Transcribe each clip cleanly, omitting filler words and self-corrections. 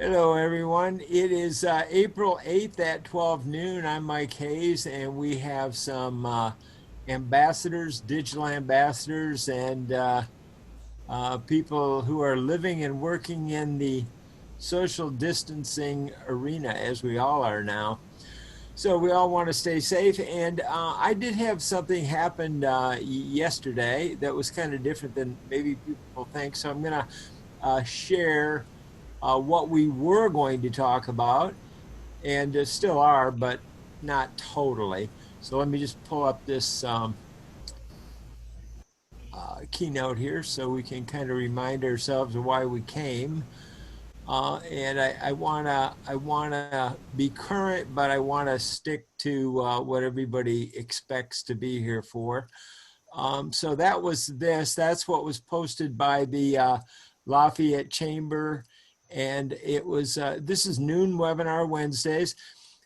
Hello, everyone. It is April 8th at 12 noon. I'm Mike Hayes, and we have some ambassadors, digital ambassadors, and people who are living and working in the social distancing arena, as we all are now. So we all want to stay safe. And I did have something happen yesterday that was kind of different than maybe people think. So I'm going to share what we were going to talk about and still are, but not totally. So let me just pull up this keynote here so we can kind of remind ourselves of why we came. And I wanna be current, but I wanna stick to what everybody expects to be here for. So that was this. That's what was posted by the Lafayette Chamber, and it was. This is noon webinar Wednesdays.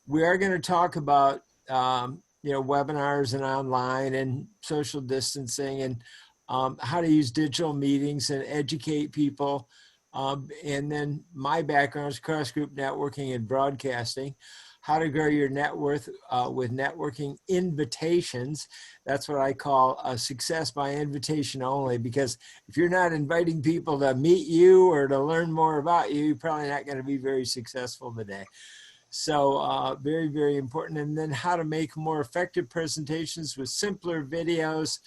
We are going to talk about webinars and online and social distancing and how to use digital meetings and educate people. And then my background is cross group networking and broadcasting. How to grow your net worth with networking invitations. That's what I call a success by invitation only, because if you're not inviting people to meet you or to learn more about you, you're probably not going to be very successful today. So very, very important. And then how to make more effective presentations with simpler videos,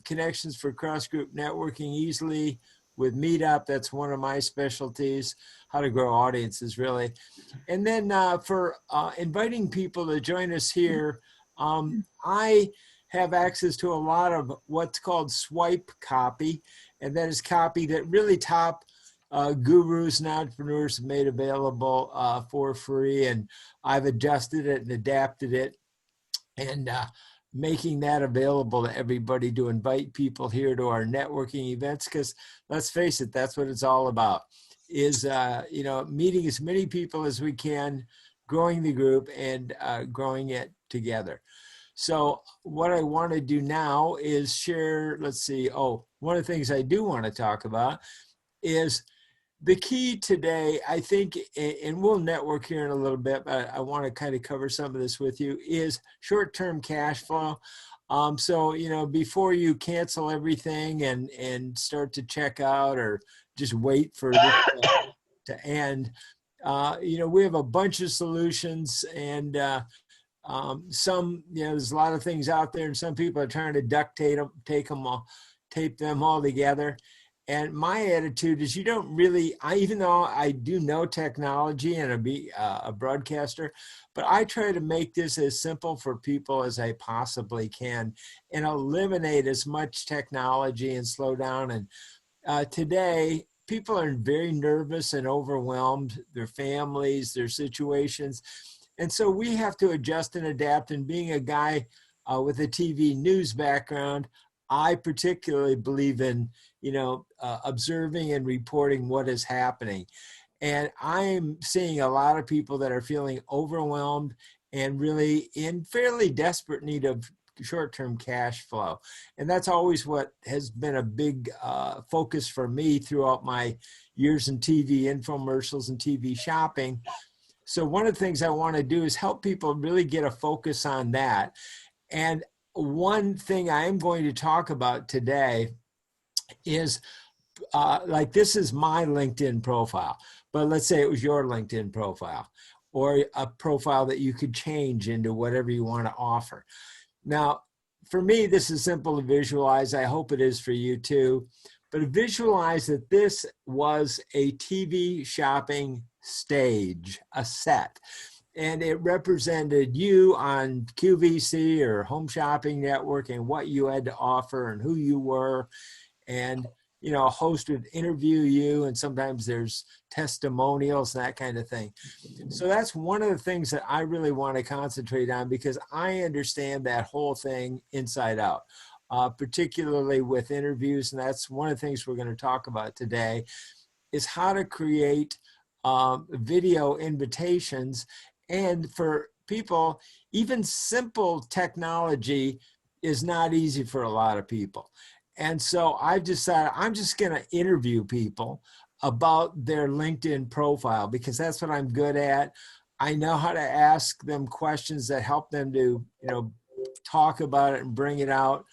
connections for cross-group networking easily with Meetup. That's one of my specialties, how to grow audiences, really. And then for inviting people to join us here, I have access to a lot of what's called swipe copy, and that is copy that really top gurus and entrepreneurs have made available for free, and I've adjusted it and adapted it, and making that available to everybody to invite people here to our networking events, because let's face it, that's what it's all about, is meeting as many people as we can, growing the group, and growing it together. So what I want to do now is share, let's see, one of the things I do want to talk about is the key today, I think, and we'll network here in a little bit, but I want to kind of cover some of this with you, is short-term cash flow. So, before you cancel everything and start to check out or just wait for this to end, we have a bunch of solutions, and some, there's a lot of things out there, and some people are trying to duct tape them all together. And my attitude is, you don't really, even though I do know technology and be a broadcaster, but I try to make this as simple for people as I possibly can and eliminate as much technology and slow down. And today, people are very nervous and overwhelmed, their families, their situations. And so we have to adjust and adapt. And being a guy with a TV news background, I particularly believe in, observing and reporting what is happening. And I'm seeing a lot of people that are feeling overwhelmed and really in fairly desperate need of short-term cash flow. And that's always what has been a big focus for me throughout my years in TV infomercials and TV shopping. So one of the things I want to do is help people really get a focus on that. And one thing I am going to talk about today is this is my LinkedIn profile, but let's say it was your LinkedIn profile or a profile that you could change into whatever you want to offer. Now, for me, this is simple to visualize. I hope it is for you too. But visualize that this was a TV shopping stage, a set. And it represented you on QVC or Home Shopping Network and what you had to offer and who you were. And, a host would interview you, and sometimes there's testimonials, that kind of thing. So that's one of the things that I really want to concentrate on, because I understand that whole thing inside out, particularly with interviews. And that's one of the things we're going to talk about today, is how to create video invitations. And for people, even simple technology is not easy for a lot of people. And so I've decided I'm just going to interview people about their LinkedIn profile, because that's what I'm good at. I know how to ask them questions that help them to, talk about it and bring it out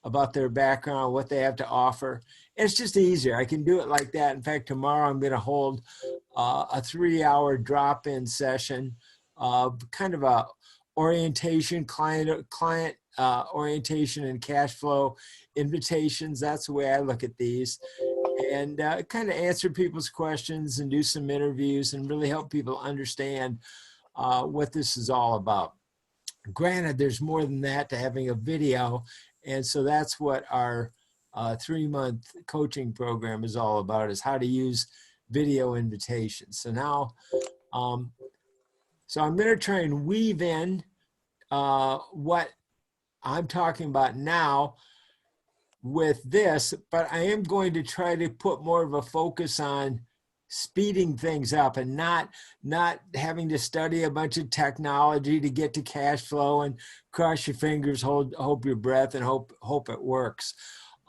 about their background, what they have to offer. It's just easier. I can do it like that. In fact, tomorrow I'm going to hold a 3-hour drop-in session, kind of a orientation, client orientation and cash flow invitations. That's the way I look at these, and kind of answer people's questions and do some interviews and really help people understand what this is all about. Granted, there's more than that to having a video, and so that's what our 3-month coaching program is all about, is how to use video invitations. So now, so I'm going to try and weave in what I'm talking about now with this, but I am going to try to put more of a focus on speeding things up and not having to study a bunch of technology to get to cash flow and cross your fingers, hold your breath, and hope it works.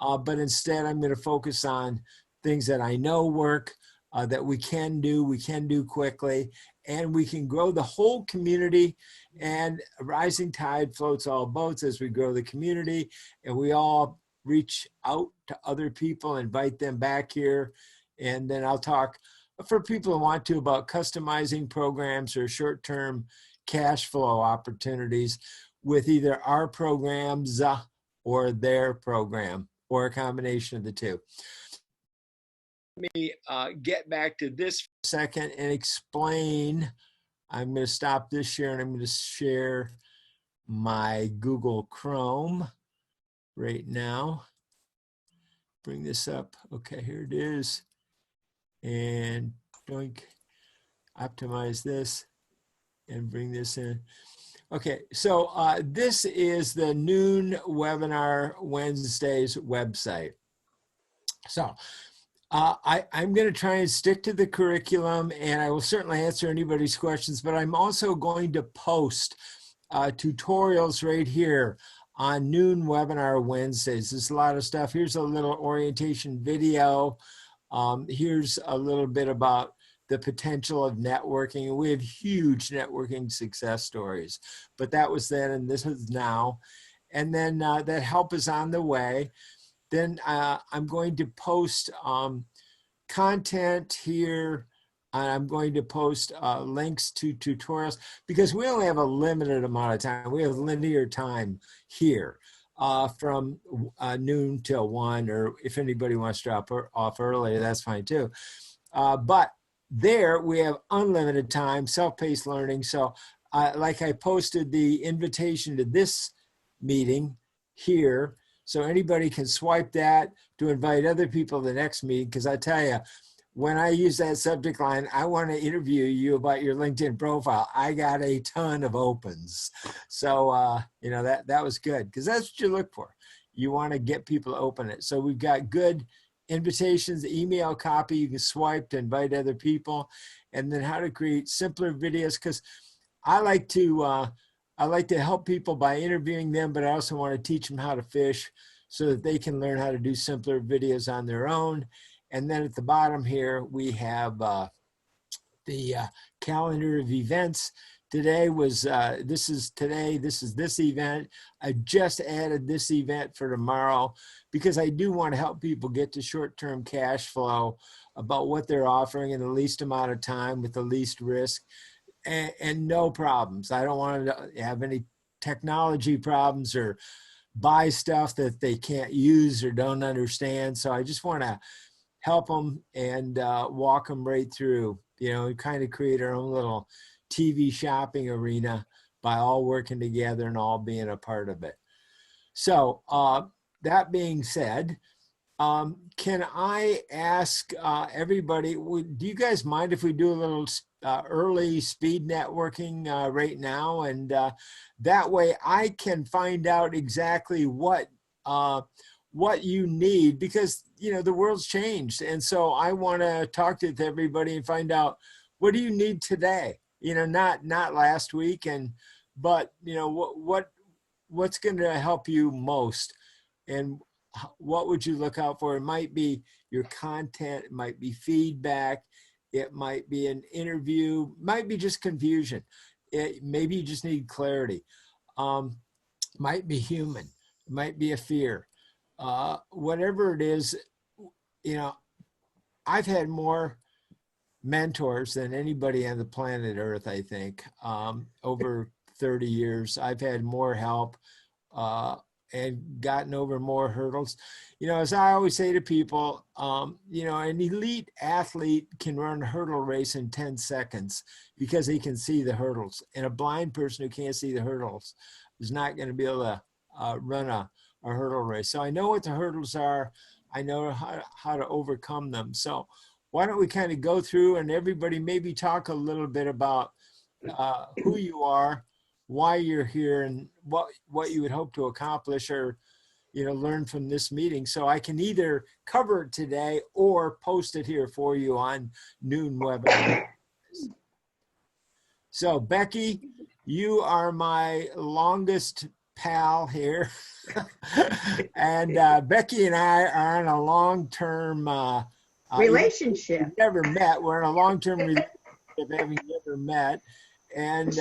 But instead, I'm going to focus on things that I know work, that we can do quickly, and we can grow the whole community. And a rising tide floats all boats as we grow the community, and we all reach out to other people, invite them back here. And then I'll talk for people who want to about customizing programs or short-term cash flow opportunities with either our programs or their program, or a combination of the two. Let me get back to this for a second and explain. I'm going to stop this share and I'm going to share my Google Chrome right now. Bring this up. Okay, here it is. And doink, optimize this and bring this in. Okay, so this is the Noon Webinar Wednesdays website. So I'm going to try and stick to the curriculum, and I will certainly answer anybody's questions, but I'm also going to post tutorials right here on Noon Webinar Wednesdays. There's a lot of stuff. Here's a little orientation video. Here's a little bit about the potential of networking. We have huge networking success stories, but that was then and this is now. And then that help is on the way. Then I'm going to post content here. I'm going to post links to tutorials, because we only have a limited amount of time. We have linear time here from noon till 1, or if anybody wants to drop off earlier, that's fine too. But there we have unlimited time, self-paced learning. So like I posted the invitation to this meeting here, so anybody can swipe that to invite other people to the next meeting, because I tell you, when I use that subject line, I want to interview you about your LinkedIn profile, I got a ton of opens. So, you know, that was good, because that's what you look for. You want to get people to open it. So we've got good invitations, email copy, you can swipe to invite other people, and then how to create simpler videos, because I like to help people by interviewing them, but I also want to teach them how to fish so that they can learn how to do simpler videos on their own. And then at the bottom here, we have the calendar of events. Today was, this is this event. I just added this event for tomorrow, because I do want to help people get to short-term cash flow about what they're offering in the least amount of time with the least risk. And no problems. I don't want to have any technology problems or buy stuff that they can't use or don't understand. So I just want to help them and walk them right through, you know, and kind of create our own little TV shopping arena by all working together and all being a part of it. So that being said, can I ask everybody, do you guys mind if we do a little early speed networking right now? And that way I can find out exactly what you need, because, you know, the world's changed. And so I want to talk to everybody and find out, what do you need today? You know, not last week, but, you know, what's going to help you most? And what would you look out for? It might be your content, it might be feedback, it might be an interview, might be just confusion. Maybe you just need clarity. Might be human, it might be a fear. Whatever it is, you know, I've had more mentors than anybody on the planet Earth, I think. Over 30 years, I've had more help and gotten over more hurdles. You know, as I always say to people, you know, an elite athlete can run a hurdle race in 10 seconds because he can see the hurdles. And a blind person who can't see the hurdles is not going to be able to run a hurdle race. So I know what the hurdles are. I know how to overcome them. So why don't we kind of go through and everybody maybe talk a little bit about who you are, why you're here, and what you would hope to accomplish or, you know, learn from this meeting. So I can either cover it today or post it here for you on noon webinar. So Becky, you are my longest pal here. And Becky and I are on a long-term relationship. We've never met. We're in a long-term relationship, having never met. And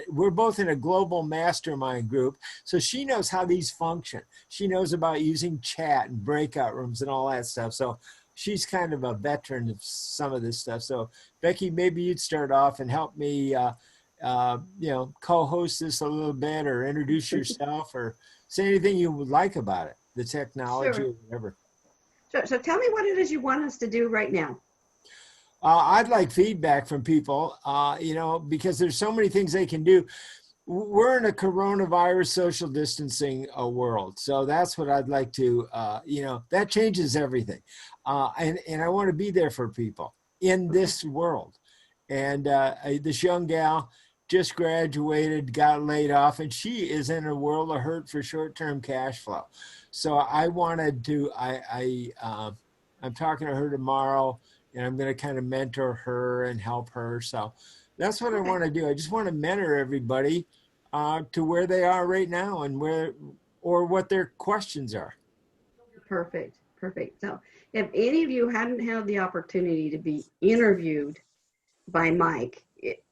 we're both in a global mastermind group. So she knows how these function. She knows about using chat and breakout rooms and all that stuff. So she's kind of a veteran of some of this stuff. So Becky, maybe you'd start off and help me, you know, co-host this a little bit, or introduce yourself, or say anything you would like about it, the technology, Sure. or whatever. So tell me what it is you want us to do right now. I'd like feedback from people, you know, because there's so many things they can do. We're in a coronavirus social distancing world. So that's what I'd like to, you know, that changes everything. And I want to be there for people in this world. And this young gal just graduated, got laid off, and she is in a world of hurt for short-term cash flow. So I wanted to, I'm talking to her tomorrow, and I'm going to kind of mentor her and help her. So that's what I want to do. I just want to mentor everybody to where they are right now and what their questions are. Perfect. So if any of you hadn't had the opportunity to be interviewed by Mike,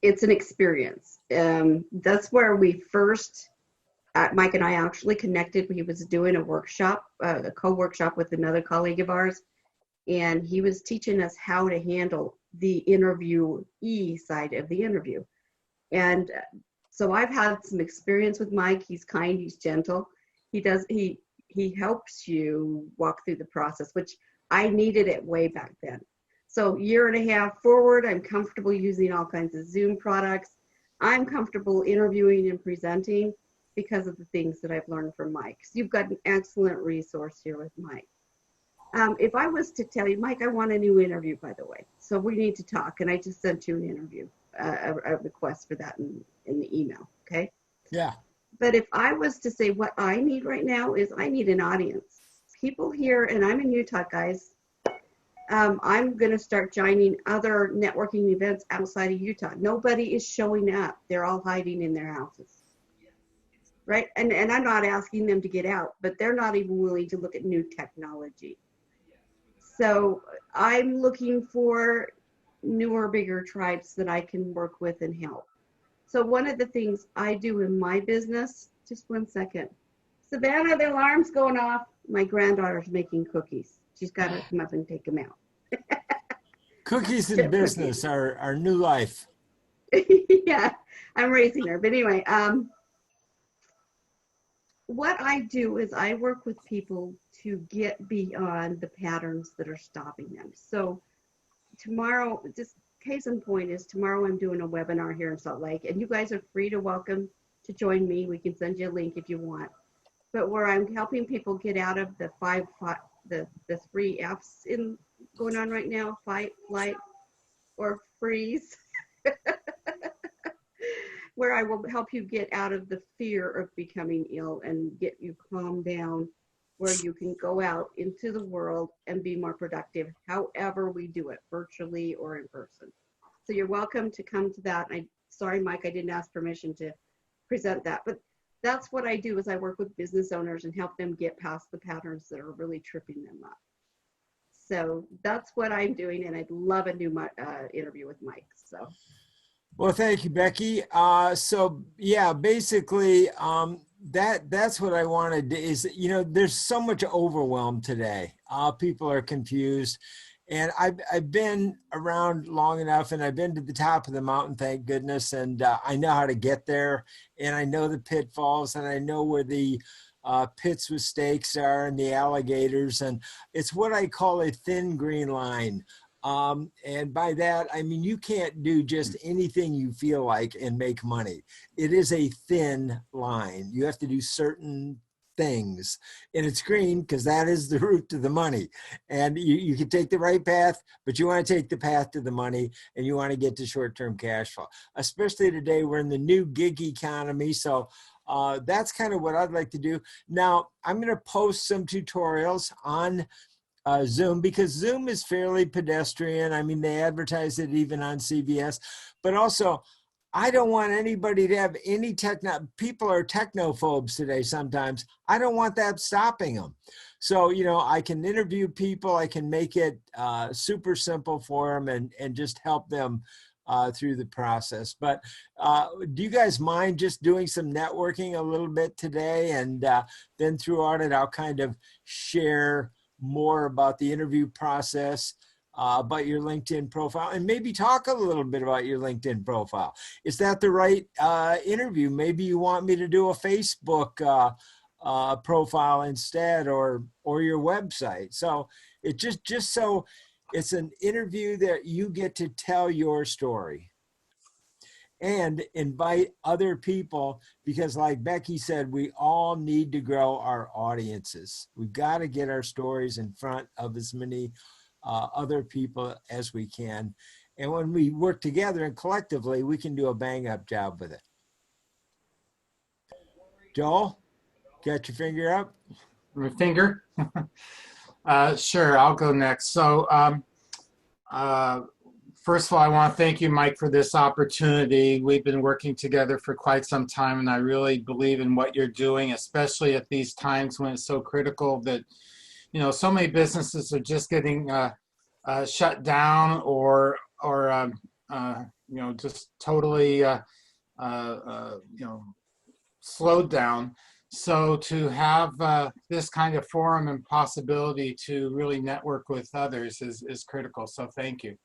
it's an experience. That's where we first, Mike and I actually connected. He was doing a workshop, a co-workshop with another colleague of ours. And he was teaching us how to handle the interviewee side of the interview. And so I've had some experience with Mike. He's kind, he's gentle. He helps you walk through the process, which I needed it way back then. So 1.5 years forward, I'm comfortable using all kinds of Zoom products. I'm comfortable interviewing and presenting because of the things that I've learned from Mike. So you've got an excellent resource here with Mike. If I was to tell you, Mike, I want a new interview, by the way, so we need to talk. And I just sent you an interview, a request for that in the email, okay? Yeah. But if I was to say what I need right now is I need an audience. People here, and I'm in Utah, guys. I'm going to start joining other networking events outside of Utah. Nobody is showing up. They're all hiding in their houses. Right? And I'm not asking them to get out, but they're not even willing to look at new technology. So I'm looking for newer, bigger tribes that I can work with and help. So one of the things I do in my business, just 1 second. Savannah, the alarm's going off. My granddaughter's making cookies. She's got to come up and take them out. Cookies in business are our new life. Yeah, I'm raising her. But anyway, what I do is I work with people to get beyond the patterns that are stopping them. So tomorrow, just case in point is tomorrow I'm doing a webinar here in Salt Lake, and you guys are free to welcome to join me. We can send you a link if you want. But where I'm helping people get out of the the 3 F's in going on right now: fight, flight, or freeze. Where I will help you get out of the fear of becoming ill and get you calmed down, where you can go out into the world and be more productive, however we do it, virtually or in person. So you're welcome to come to that. Sorry, Mike, I didn't ask permission to present that. But that's what I do is I work with business owners and help them get past the patterns that are really tripping them up. So that's what I'm doing, and I'd love a new interview with Mike. So. Well, thank you, Becky. So yeah, basically, that's what I wanted to, is, there's so much overwhelm today. People are confused. And I've been around long enough, and I've been to the top of the mountain, thank goodness. And I know how to get there, and I know the pitfalls, and I know where the pits with stakes are and the alligators. And it's what I call a thin green line. And by that, I mean, you can't do just anything you feel like and make money. It is a thin line. You have to do certain things, and it's green because that is the route to the money. And you can take the right path, but you want to take the path to the money, and you want to get to short-term cash flow, especially today. We're in the new gig economy. So that's kind of what I'd like to do. Now, I'm going to post some tutorials on Zoom, because Zoom is fairly pedestrian. I mean, they advertise it even on CBS, but also I don't want anybody to have any people are technophobes today sometimes. I don't want that stopping them. So, I can interview people. I can make it super simple for them and just help them through the process. But do you guys mind just doing some networking a little bit today? And then throughout it, I'll kind of share more about the interview process, about your LinkedIn profile, and maybe talk a little bit about your LinkedIn profile. Is that the right interview? Maybe you want me to do a Facebook profile instead, or your website. So it just so it's an interview that you get to tell your story and invite other people, because like Becky said, we all need to grow our audiences. We've got to get our stories in front of as many other people as we can. And when we work together and collectively, we can do a bang up job with it. Joel, got your finger up? My finger? Sure, I'll go next. So first of all, I want to thank you, Mike, for this opportunity. We've been working together for quite some time, and I really believe in what you're doing, especially at these times when it's so critical that, so many businesses are just getting shut down or just totally, slowed down. So to have this kind of forum and possibility to really network with others is critical. So thank you.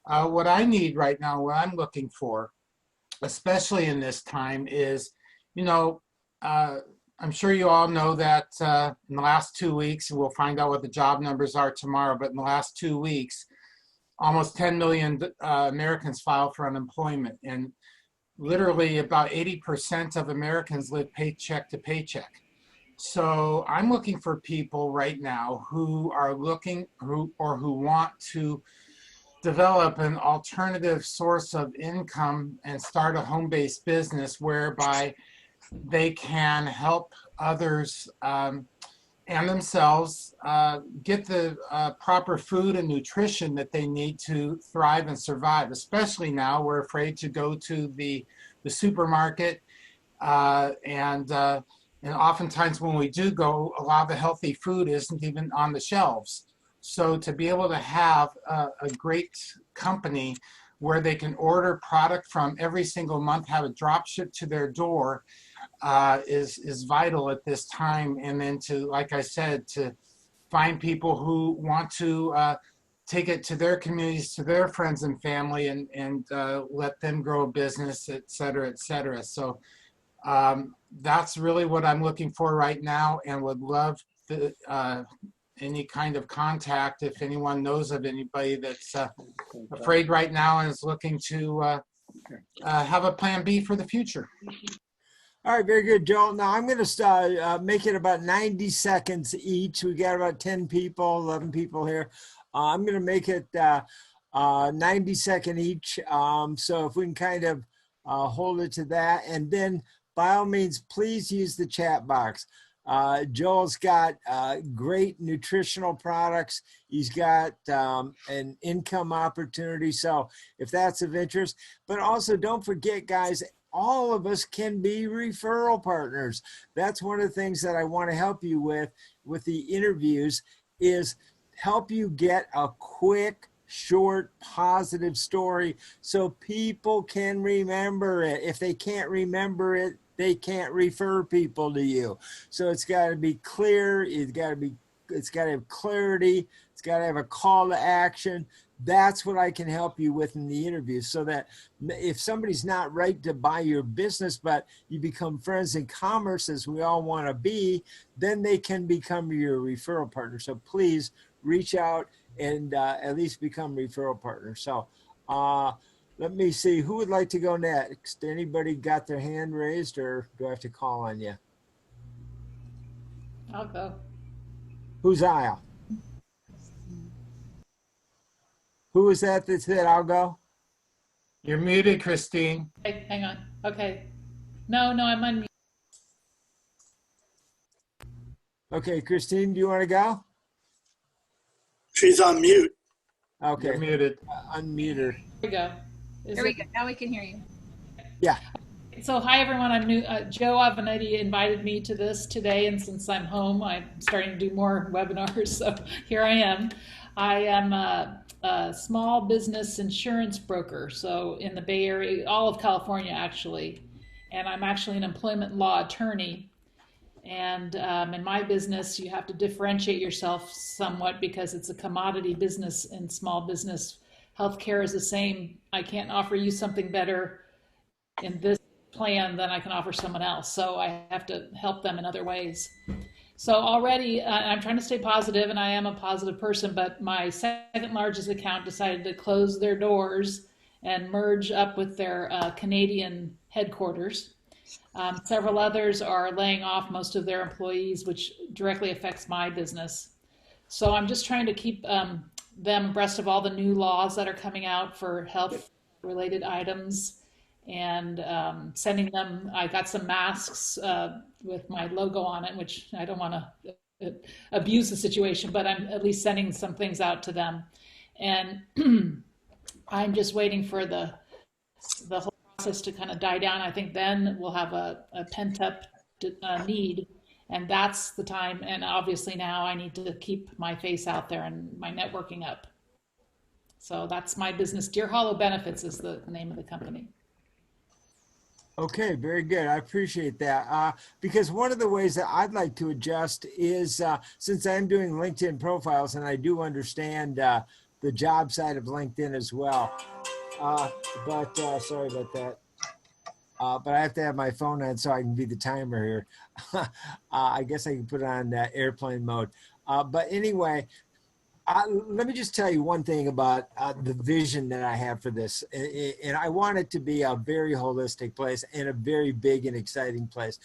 What I need right now, what I'm looking for, especially in this time, is, I'm sure you all know that in the last 2 weeks, and we'll find out what the job numbers are tomorrow, but in the last 2 weeks, almost 10 million Americans filed for unemployment. And literally about 80% of Americans live paycheck to paycheck. So I'm looking for people right now who are looking who want to develop an alternative source of income and start a home-based business whereby they can help others and themselves get the proper food and nutrition that they need to thrive and survive. Especially now, we're afraid to go to the supermarket, and oftentimes when we do go, a lot of the healthy food isn't even on the shelves. So to be able to have a great company where they can order product from every single month, have it drop shipped to their door, is vital at this time. And then to, like I said, to find people who want to take it to their communities, to their friends and family, and let them grow a business, et cetera, et cetera. So that's really what I'm looking for right now, and would love any kind of contact if anyone knows of anybody that's afraid right now and is looking to have a plan B for the future. All right, very good, Joel. Now I'm going to start, make it about 90 seconds each. We got about 10 people, 11 people here. I'm going to make it 90 second each. So if we can kind of hold it to that. And then by all means, please use the chat box. Joel's got great nutritional products. He's got an income opportunity. So if that's of interest, but also don't forget, guys, all of us can be referral partners. That's one of the things that I want to help you with the interviews, is help you get a quick, short, positive story so people can remember it. If they can't remember it, they can't refer people to you. So it's got to be clear. It's got to have clarity. It's got to have a call to action. That's what I can help you with in the interview, so that if somebody's not right to buy your business, but you become friends in commerce, as we all want to be, then they can become your referral partner. So please reach out and at least become referral partners. So let me see, who would like to go next? Anybody got their hand raised, or do I have to call on you? I'll go. Who's I'll? Who was that said I'll go? You're muted, Christine. Hey, hang on. Okay. No, I'm unmuted. Okay, Christine, do you want to go? She's on mute. Okay, You're muted. unmute her. Here we go. There we go. Now we can hear you. Yeah. So hi everyone, I'm new. Joe Avenatti invited me to this today, and since I'm home, I'm starting to do more webinars. So here I am. I am a small business insurance broker, so in the Bay Area, all of California actually, and I'm actually an employment law attorney. And in my business, you have to differentiate yourself somewhat because it's a commodity business and small business. Healthcare is the same. I can't offer you something better in this plan than I can offer someone else. So I have to help them in other ways. So already I'm trying to stay positive, and I am a positive person, but my second largest account decided to close their doors and merge up with their Canadian headquarters. Several others are laying off most of their employees, which directly affects my business. So I'm just trying to keep them abreast of all the new laws that are coming out for health related items, and sending them. I got some masks with my logo on it, which I don't want to abuse the situation, but I'm at least sending some things out to them. And I'm just waiting for the whole process to kind of die down. I think then we'll have a pent up need, and that's the time. And obviously now I need to keep my face out there and my networking up. So that's my business. Deer Hollow Benefits is the name of the company. Okay, very good. I appreciate that. Because one of the ways that I'd like to adjust is, since I'm doing LinkedIn profiles, and I do understand the job side of LinkedIn as well. But sorry about that. But I have to have my phone on so I can be the timer here. I guess I can put it on airplane mode. But anyway, let me just tell you one thing about the vision that I have for this. And I want it to be a very holistic place and a very big and exciting place.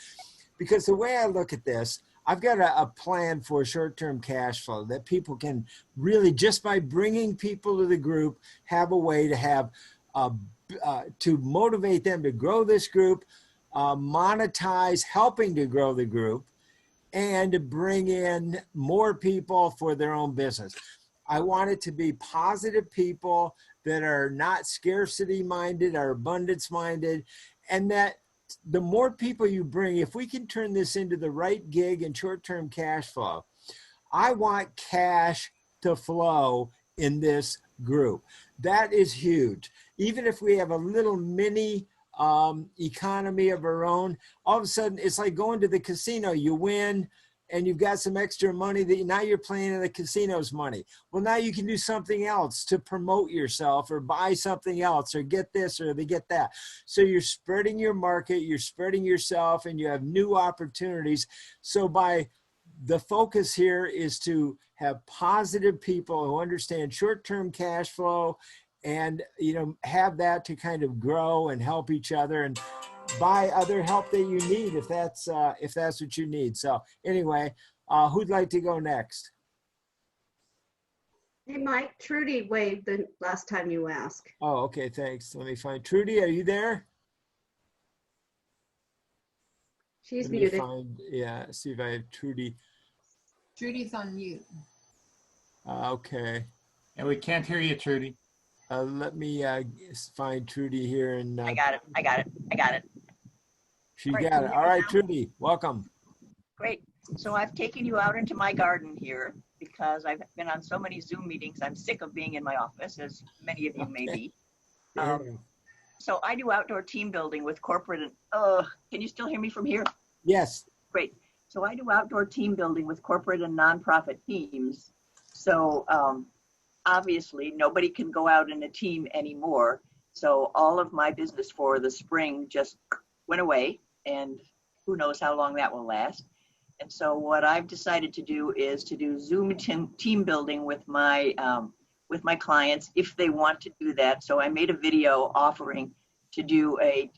Because the way I look at this, I've got a plan for short-term cash flow that people can really, just by bringing people to the group, have a way to have, to motivate them to grow this group, monetize helping to grow the group, and to bring in more people for their own business. I want it to be positive people that are not scarcity minded, are abundance minded, and that the more people you bring, if we can turn this into the right gig and short-term cash flow, I want cash to flow in this group. That is huge. Even if we have a little mini economy of our own, all of a sudden it's like going to the casino. You win and you've got some extra money that now you're playing in the casino's money. Well, now you can do something else to promote yourself or buy something else or get this or they get that. So you're spreading your market, you're spreading yourself, and you have new opportunities. So the focus here is to have positive people who understand short-term cash flow and, have that to kind of grow and help each other and buy other help that you need if that's what you need. So anyway, who'd like to go next? Hey, Mike, Trudy waved the last time you asked. Oh, okay, thanks. Let me find Trudy. Are you there? She's Let me muted. see if I have Trudy. Judy's on mute. Okay. And we can't hear you, Trudy. Let me find Trudy here. And I got it. She All right, got can it. you All hear me right, now? Trudy, welcome. Great. So I've taken you out into my garden here because I've been on so many Zoom meetings. I'm sick of being in my office, as many of you may Okay. be. Fair Um, enough. so I do outdoor team building with corporate and, can you still hear me from here? Yes. Great. So I do outdoor team building with corporate and nonprofit teams. So obviously nobody can go out in a team anymore. So all of my business for the spring just went away, and who knows how long that will last. And so what I've decided to do is to do Zoom team building with my clients if they want to do that. So I made a video offering to do a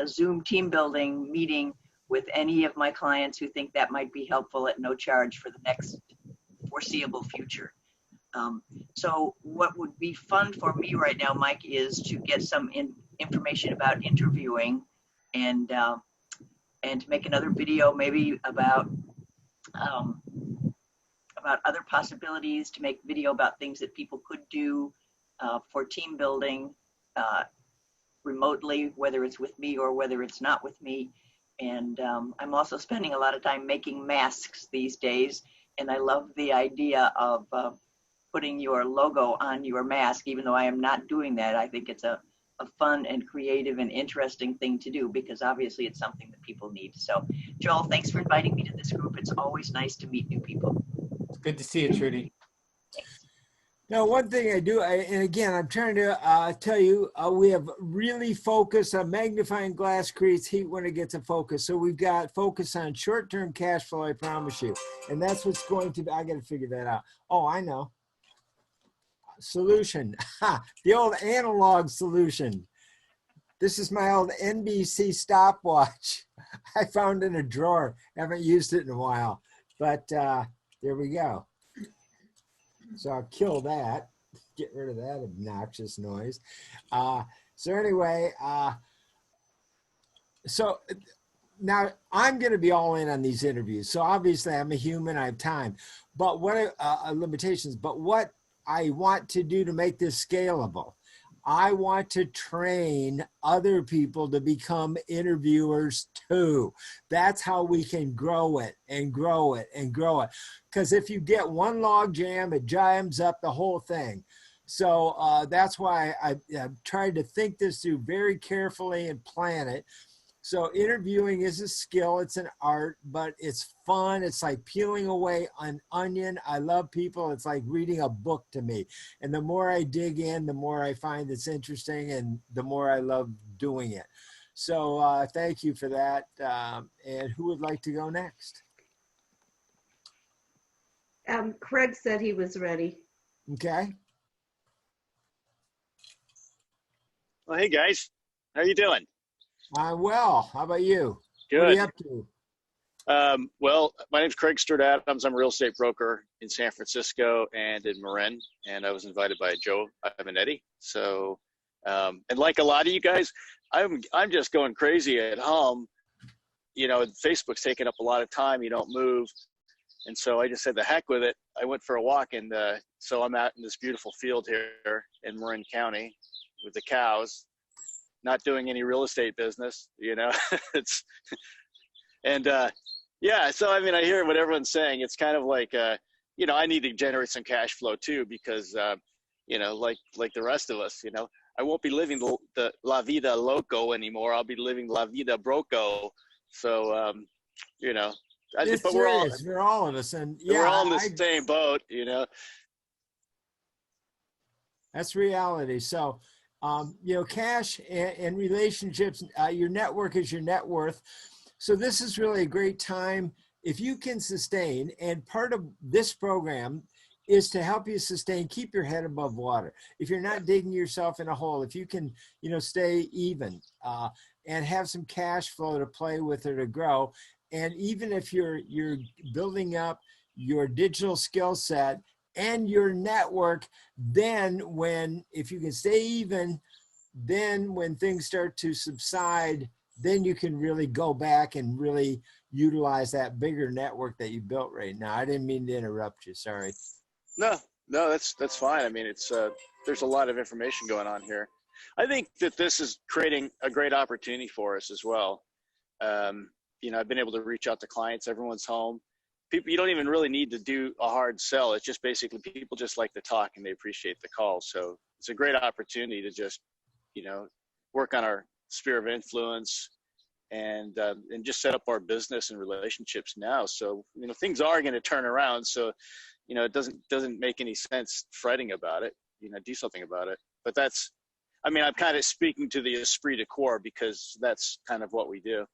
Zoom team building meeting with any of my clients who think that might be helpful at no charge for the next foreseeable future. So what would be fun for me right now, Mike, is to get some information about interviewing and to make another video maybe about other possibilities, to make video about things that people could do for team building remotely, whether it's with me or whether it's not with me. And I'm also spending a lot of time making masks these days. And I love the idea of putting your logo on your mask, even though I am not doing that. I think it's a fun and creative and interesting thing to do because obviously it's something that people need. So Joel, thanks for inviting me to this group. It's always nice to meet new people. It's good to see you, Trudy. Thanks. Now, one thing I do, and again, I'm trying to tell you, we have really focused on magnifying glass creates heat when it gets a focus. So we've got focus on short-term cash flow, I promise you. And that's what's going to be, I got to figure that out. Oh, I know. Solution, the old analog solution. This is my old NBC stopwatch. I found in a drawer. Haven't used it in a while, but there we go. So I'll kill that, get rid of that obnoxious noise. So anyway, so now I'm going to be all in on these interviews. So obviously I'm a human, I have time, but what limitations, but what I want to do to make this scalable, I want to train other people to become interviewers too. That's how we can grow it and grow it and grow it. Because if you get one log jam, it jams up the whole thing. So that's why I've tried to think this through very carefully and plan it. So interviewing is a skill, it's an art, but it's fun. It's like peeling away an onion. I love people. It's like reading a book to me. And the more I dig in, the more I find it's interesting and the more I love doing it. So thank you for that. And who would like to go next? Craig said he was ready. Okay. Well, hey guys, how you doing? I'm well. How about you? Good. What are you up to? Well, my name's Craig Stewart Adams. I'm a real estate broker in San Francisco and in Marin, and I was invited by Joe Ivanetti. So, and like a lot of you guys, I'm just going crazy at home. You know, Facebook's taking up a lot of time. You don't move, and so I just said the heck with it. I went for a walk, and so I'm out in this beautiful field here in Marin County with the cows. Not doing any real estate business, you know, yeah. So, I mean, I hear what everyone's saying. It's kind of like, you know, I need to generate some cash flow too, because, you know, like the rest of us, you know, I won't be living the La Vida Loco anymore. I'll be living La Vida Broco. So, you know, It's serious for all of us. And yeah, we're all in the same boat, you know. That's reality. So, you know, cash and relationships, your network is your net worth. So this is really a great time if you can sustain, and part of this program is to help you sustain, keep your head above water. If you're not digging yourself in a hole, if you can, you know, stay even and have some cash flow to play with or to grow. And even if you're building up your digital skill set and your network, then if you can stay even, then when things start to subside, then you can really go back and really utilize that bigger network that you built right now. I didn't mean to interrupt you. Sorry. No, that's fine. I mean, it's there's a lot of information going on here. I think that this is creating a great opportunity for us as well. You know, I've been able to reach out to clients. Everyone's home. People, you don't even really need to do a hard sell. It's just basically people just like to talk and they appreciate the call. So it's a great opportunity to just, you know, work on our sphere of influence and just set up our business and relationships now. So, you know, things are going to turn around. So, you know, it doesn't make any sense fretting about it, you know, do something about it. But that's, I mean, I'm kind of speaking to the esprit de corps because that's kind of what we do.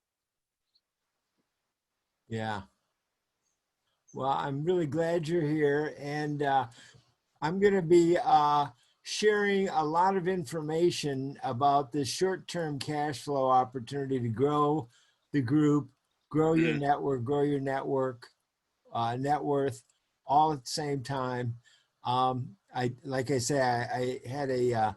Yeah. Well, I'm really glad you're here. And I'm going to be sharing a lot of information about this short-term cash flow opportunity to grow the group, grow your network, net worth, all at the same time. Like I say, I had a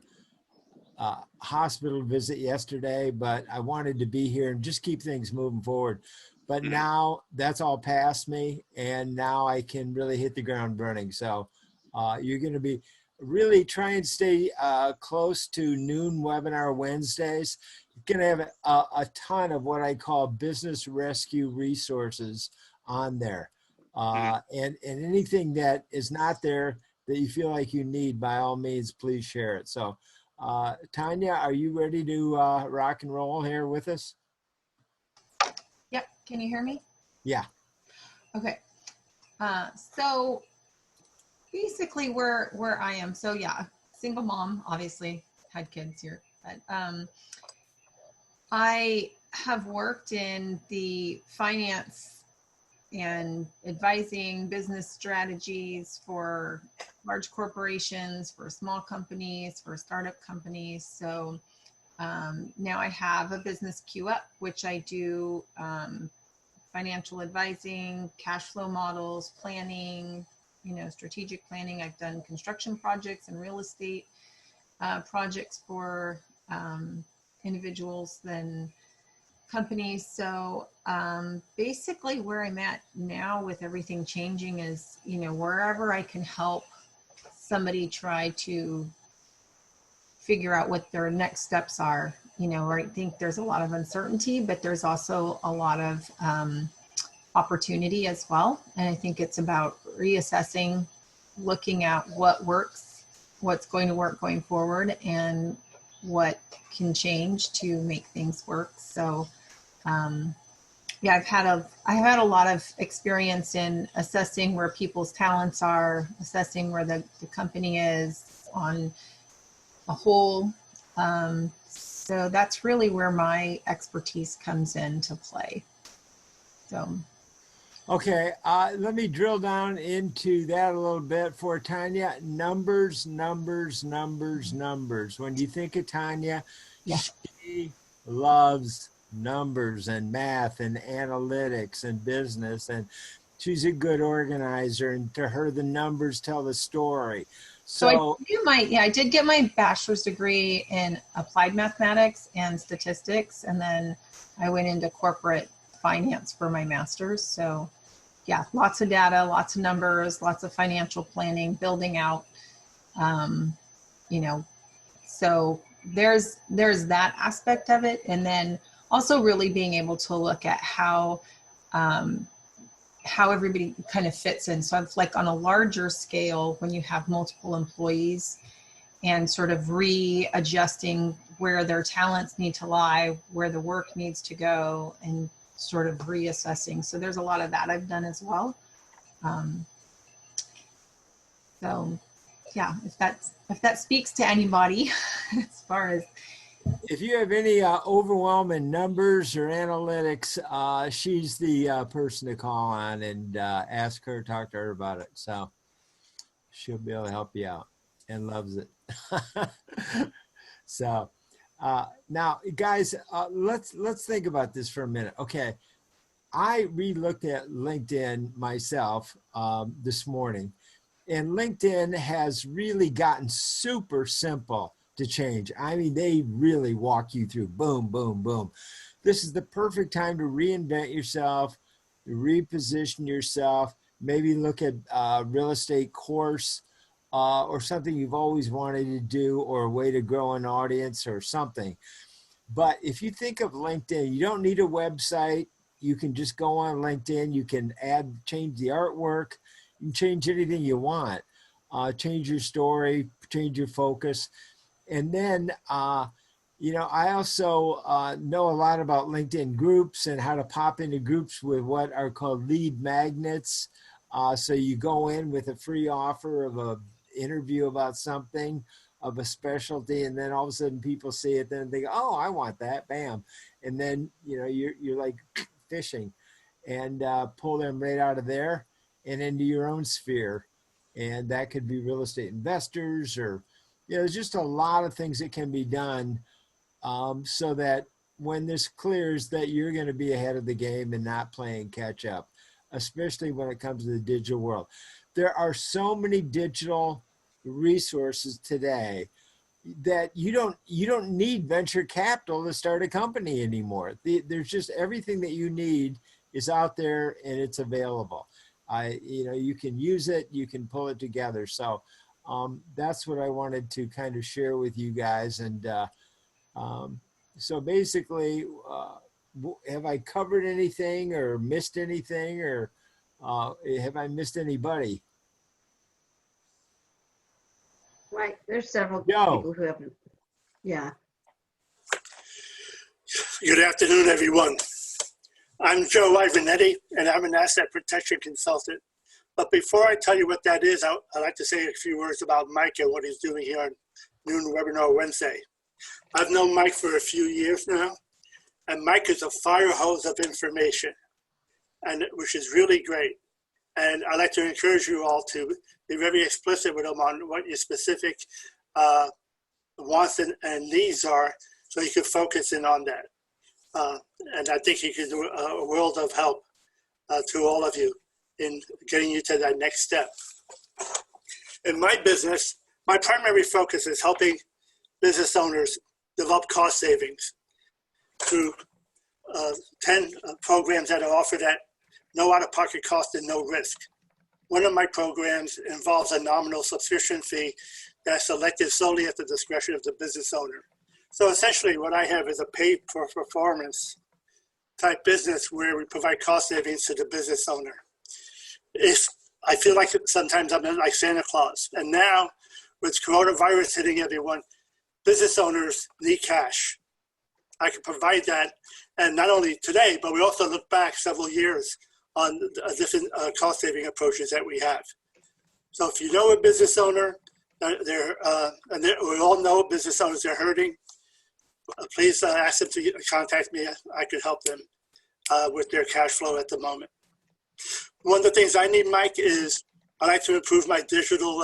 hospital visit yesterday, but I wanted to be here and just keep things moving forward. But now that's all past me, and now I can really hit the ground running. So you're going to be really try and stay close to noon webinar Wednesdays. You're going to have a ton of what I call business rescue resources on there. And anything that is not there that you feel like you need, by all means, please share it. So Tanya, are you ready to rock and roll here with us? Yep. Can you hear me? Yeah. Okay. So basically where I am. So yeah, single mom, obviously had kids here, but I have worked in the finance and advising business strategies for large corporations, for small companies, for startup companies. So now I have a business queue up, which I do financial advising, cash flow models, planning, you know, strategic planning. I've done construction projects and real estate projects for individuals and companies. So basically where I'm at now with everything changing is, you know, wherever I can help somebody try to figure out what their next steps are, you know, I think there's a lot of uncertainty, but there's also a lot of opportunity as well. And I think it's about reassessing, looking at what works, what's going to work going forward, and what can change to make things work. So yeah, I've had a lot of experience in assessing where people's talents are, assessing where the company is on a whole. So that's really where my expertise comes into play. So. Okay, let me drill down into that a little bit for Tanya. Numbers. When you think of Tanya, Yeah. She loves numbers and math and analytics and business, and she's a good organizer, and to her the numbers tell the story. So I did get my bachelor's degree in applied mathematics and statistics, and then I went into corporate finance for my master's. So yeah, lots of data, lots of numbers, lots of financial planning, building out, you know, so there's that aspect of it. And then also really being able to look at how everybody kind of fits in. So it's like on a larger scale, when you have multiple employees and sort of readjusting where their talents need to lie, where the work needs to go, and sort of reassessing. So there's a lot of that I've done as well. So yeah, if that speaks to anybody as far as. If you have any overwhelming numbers or analytics, she's the person to call on, and talk to her about it. So she'll be able to help you out and loves it. So now, guys, let's think about this for a minute. Okay, I re-looked at LinkedIn myself this morning, and LinkedIn has really gotten super simple to change. I mean, they really walk you through boom, boom, boom. This is the perfect time to reinvent yourself, reposition yourself, maybe look at a real estate course or something you've always wanted to do, or a way to grow an audience or something. But if you think of LinkedIn, you don't need a website. You can just go on LinkedIn. You can change the artwork. You can change anything you want. Change your story, change your focus. And then, I also know a lot about LinkedIn groups and how to pop into groups with what are called lead magnets. So you go in with a free offer of a interview about something of a specialty, and then all of a sudden people see it, then they go, oh, I want that, bam. And then, you're like fishing and pull them right out of there and into your own sphere. And that could be real estate investors or, there's just a lot of things that can be done so that when this clears that you're going to be ahead of the game and not playing catch up, especially when it comes to the digital world. There are so many digital resources today that you don't need venture capital to start a company anymore. There's just everything that you need is out there and it's available. You can use it, you can pull it together. So that's what I wanted to kind of share with you guys. And so basically, have I covered anything or missed anything, or have I missed anybody? Right. There's several Joe. people who haven't. Yeah. Good afternoon, everyone. I'm Joe Ivanetti, and I'm an asset protection consultant. But before I tell you what that is, I'd like to say a few words about Mike and what he's doing here on Noon Webinar Wednesday. I've known Mike for a few years now, and Mike is a fire hose of information, which is really great. And I'd like to encourage you all to be very explicit with him on what your specific wants and needs are, so you can focus in on that. And I think he can do a world of help to all of you in getting you to that next step. In my business, my primary focus is helping business owners develop cost savings through 10 programs that are offered at no out-of-pocket cost and no risk. One of my programs involves a nominal subscription fee that's selected solely at the discretion of the business owner. So essentially what I have is a paid for performance type business where we provide cost savings to the business owner. I feel like sometimes I'm like Santa Claus. And now with coronavirus hitting everyone, business owners need cash. I can provide that. And not only today, but we also look back several years on different cost-saving approaches that we have. So if you know a business owner, we all know business owners are hurting, please ask them to contact me. I could help them with their cash flow at the moment. One of the things I need, Mike, is I like to improve my digital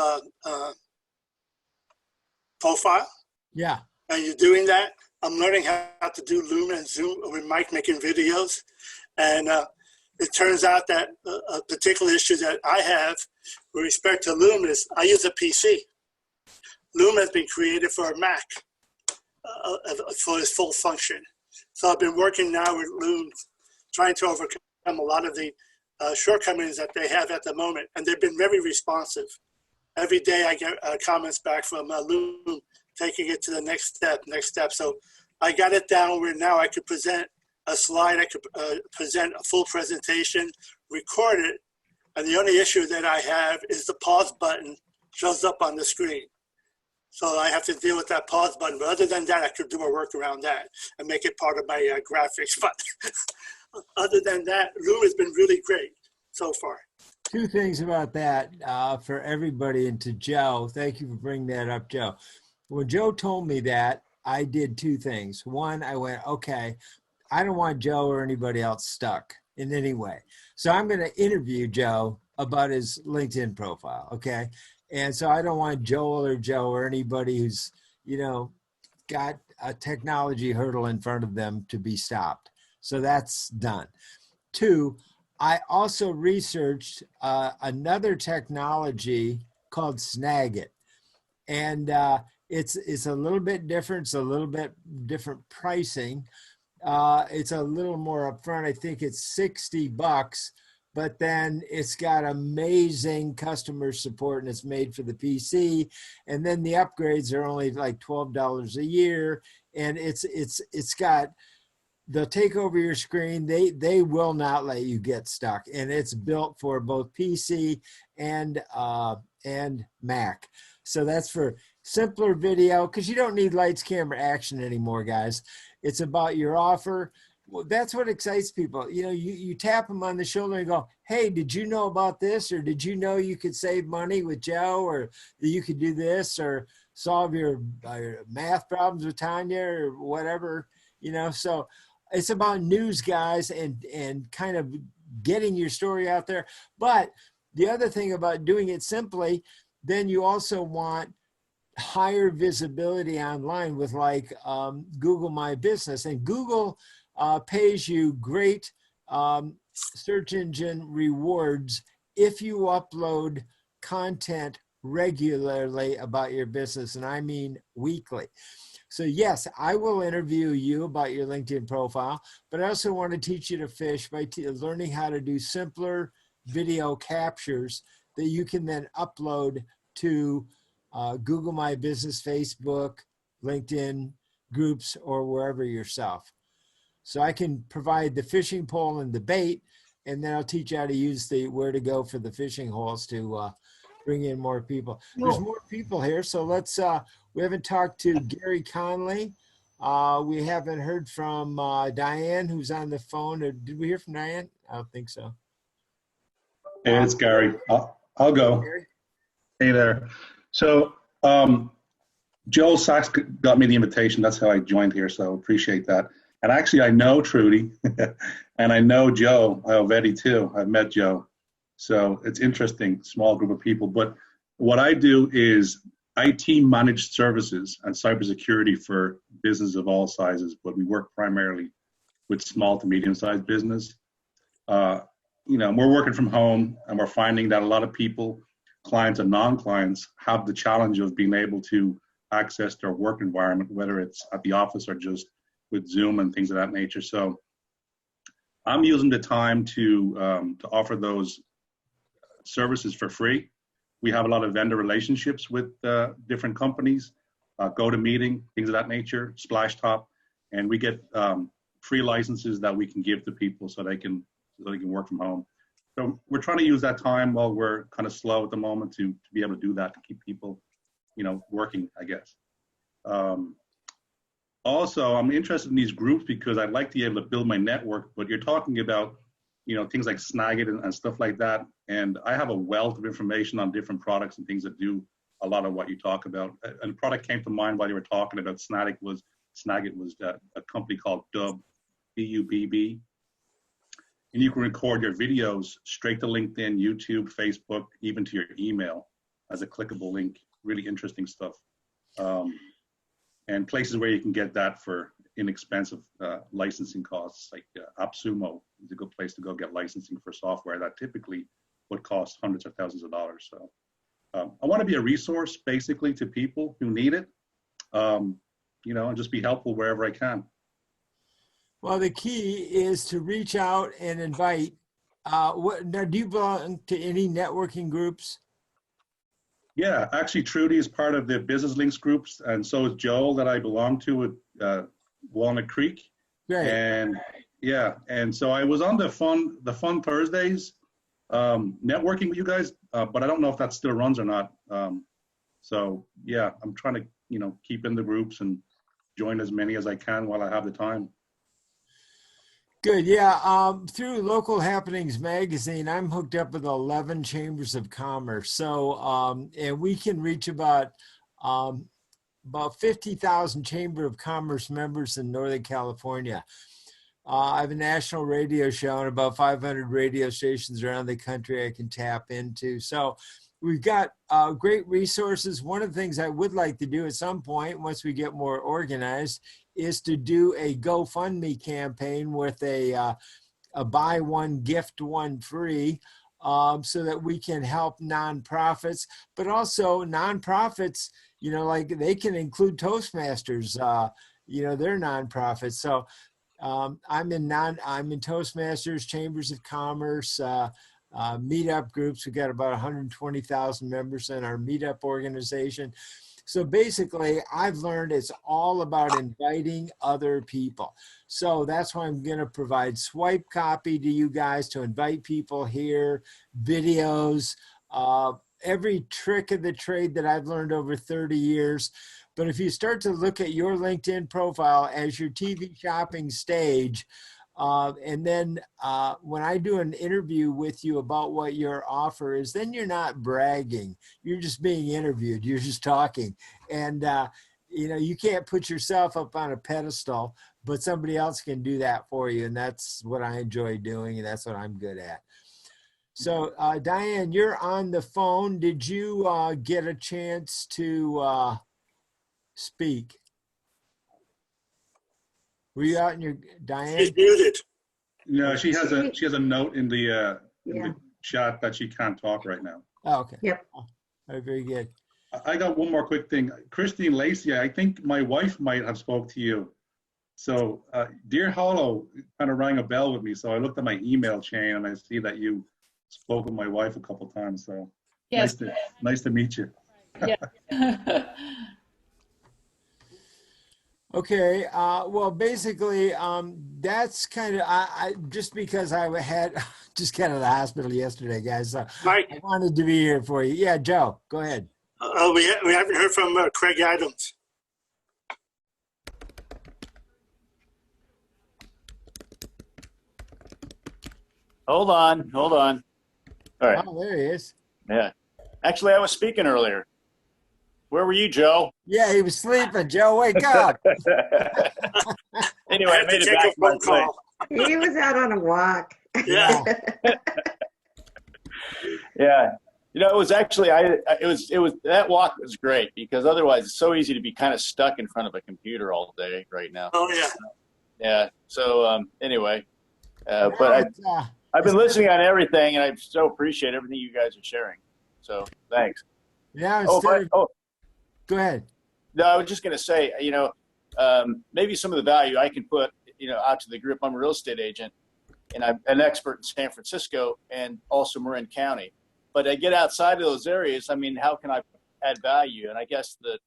profile. Yeah. And you're doing that. I'm learning how to do Loom and Zoom with Mike making videos. And it turns out that a particular issue that I have with respect to Loom is I use a PC. Loom has been created for a Mac for its full function. So I've been working now with Loom, trying to overcome a lot of the shortcomings that they have at the moment. And they've been very responsive. Every day I get comments back from Loom, taking it to the next step. So I got it down where now I could present a slide, I could present a full presentation, record it, and the only issue that I have is the pause button shows up on the screen. So I have to deal with that pause button. But other than that, I could do a work around that and make it part of my graphics. But other than that, Loom has been really great so far. Two things about that for everybody, and to Joe, thank you for bringing that up, Joe. When Joe told me that, I did two things. One, I went, okay, I don't want Joe or anybody else stuck in any way. So I'm going to interview Joe about his LinkedIn profile, okay? And so I don't want Joel or Joe or anybody who's, got a technology hurdle in front of them to be stopped. So that's done. Two, I also researched another technology called Snagit. And it's a little bit different. It's a little bit different pricing. It's a little more upfront. I think it's $60, but then it's got amazing customer support and it's made for the PC. And then the upgrades are only like $12 a year. And it's got, they'll take over your screen. They will not let you get stuck. And it's built for both PC and Mac. So that's for simpler video, because you don't need lights, camera, action anymore, guys. It's about your offer. Well, that's what excites people. You know, you tap them on the shoulder and go, hey, did you know about this? Or did you know you could save money with Joe? Or that you could do this or solve your math problems with Tanya or whatever, you know? So it's about news, guys, and kind of getting your story out there. But the other thing about doing it simply, then you also want higher visibility online with like Google My Business. And Google pays you great search engine rewards if you upload content regularly about your business, and I mean weekly. So yes, I will interview you about your LinkedIn profile, but I also want to teach you to fish by learning how to do simpler video captures that you can then upload to Google My Business, Facebook, LinkedIn groups, or wherever yourself. So I can provide the fishing pole and the bait, and then I'll teach you how to use where to go for the fishing holes to bring in more people. There's more people here, so let's, we haven't talked to Gary Conley. We haven't heard from Diane, who's on the phone. Or did we hear from Diane? I don't think so. Hey, it's Gary. I'll go. Gary? Hey there. So Joel Sachs got me the invitation. That's how I joined here, so appreciate that. And actually, I know Trudy, and I know Joe Alvetti too. I've met Joe. So it's interesting, small group of people. But what I do is IT managed services and cybersecurity for business of all sizes, but we work primarily with small to medium-sized business. You know, we're working from home, and we're finding that a lot of people, clients and non-clients, have the challenge of being able to access their work environment, whether it's at the office or just with Zoom and things of that nature. So I'm using the time to offer those services for free. We have a lot of vendor relationships with different companies, GoToMeeting, things of that nature, Splashtop, and we get free licenses that we can give to people so they can work from home. So we're trying to use that time while we're kind of slow at the moment to be able to do that, to keep people, you know, working, I guess. Also, I'm interested in these groups because I'd like to be able to build my network, but you're talking about, you know, things like Snagit and stuff like that. And I have a wealth of information on different products and things that do a lot of what you talk about. And a product came to mind while you were talking about Snagit was a company called Dubb, D-U-B-B. And you can record your videos straight to LinkedIn, YouTube, Facebook, even to your email as a clickable link. Really interesting stuff. And places where you can get that for inexpensive licensing costs, like AppSumo is a good place to go get licensing for software that typically would cost hundreds of thousands of dollars. So I want to be a resource basically to people who need it, you know, and just be helpful wherever I can. Well, the key is to reach out and invite. Now, do you belong to any networking groups? Yeah, actually, Trudy is part of the Business Links groups, and so is Joel that I belong to at Walnut Creek. Great. And yeah, and so I was on the Fun Thursdays networking with you guys, but I don't know if that still runs or not. So yeah, I'm trying to, you know, keep in the groups and join as many as I can while I have the time. Good. Yeah. Through Local Happenings magazine, I'm hooked up with 11 chambers of commerce. So, and we can reach about 50,000 Chamber of Commerce members in Northern California. I have a national radio show and about 500 radio stations around the country I can tap into. So we've got great resources. One of the things I would like to do at some point, once we get more organized, is to do a GoFundMe campaign with a buy one, gift one free, so that we can help nonprofits, but also nonprofits, you know, like they can include Toastmasters, you know, they're nonprofits. So I'm in Toastmasters, Chambers of Commerce, meetup groups. We've got about 120,000 members in our meetup organization. So basically, I've learned it's all about inviting other people. So that's why I'm going to provide swipe copy to you guys to invite people here, videos, every trick of the trade that I've learned over 30 years. But if you start to look at your LinkedIn profile as your TV shopping stage, and then when I do an interview with you about what your offer is, then you're not bragging. You're just being interviewed. You're just talking. And, you can't put yourself up on a pedestal, but somebody else can do that for you. And that's what I enjoy doing. And that's what I'm good at. So, Diane, you're on the phone. Did you get a chance to speak? Were you out in your, Diane? She's muted. No, she has a note in the chat that she can't talk right now. Oh, okay. Yep. Oh, very good. I got one more quick thing. Christine Lacey, I think my wife might have spoke to you. So Deer Hollow kind of rang a bell with me. So I looked at my email chain and I see that you spoke with my wife a couple times. So Yes. nice to meet you. Yeah. Okay, well, basically, that's kind of, I just because I had just got out of the hospital yesterday, guys. So Mike, I wanted to be here for you. Yeah, Joe, go ahead. we haven't heard from Craig Adams. Hold on. All right. Oh, there he is. Yeah. Actually, I was speaking earlier. Where were you, Joe? Yeah, he was sleeping. Joe, wake up. Anyway, I I have to made it take back a to my phone place. call. He was out on a walk. Yeah. Yeah. It was actually, that walk was great because otherwise it's so easy to be kind of stuck in front of a computer all day right now. Oh, yeah. Yeah. So anyway, but I've been listening on everything and I so appreciate everything you guys are sharing. So thanks. Yeah, Go ahead. No, I was just going to say, maybe some of the value I can put, out to the group. I'm a real estate agent and I'm an expert in San Francisco and also Marin County. But I get outside of those areas. I mean, how can I add value? And I guess the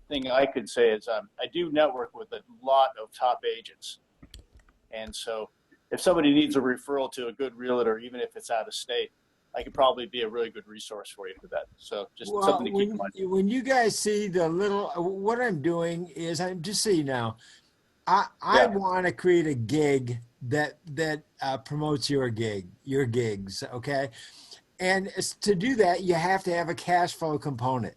thing I could say is I do network with a lot of top agents. And so if somebody needs a referral to a good realtor, even if it's out of state, I could probably be a really good resource for you for that. So just something to keep in mind. When you guys see what I'm doing is, I'm just so you know, I want to create a gig that promotes your gigs, okay? And to do that, you have to have a cash flow component.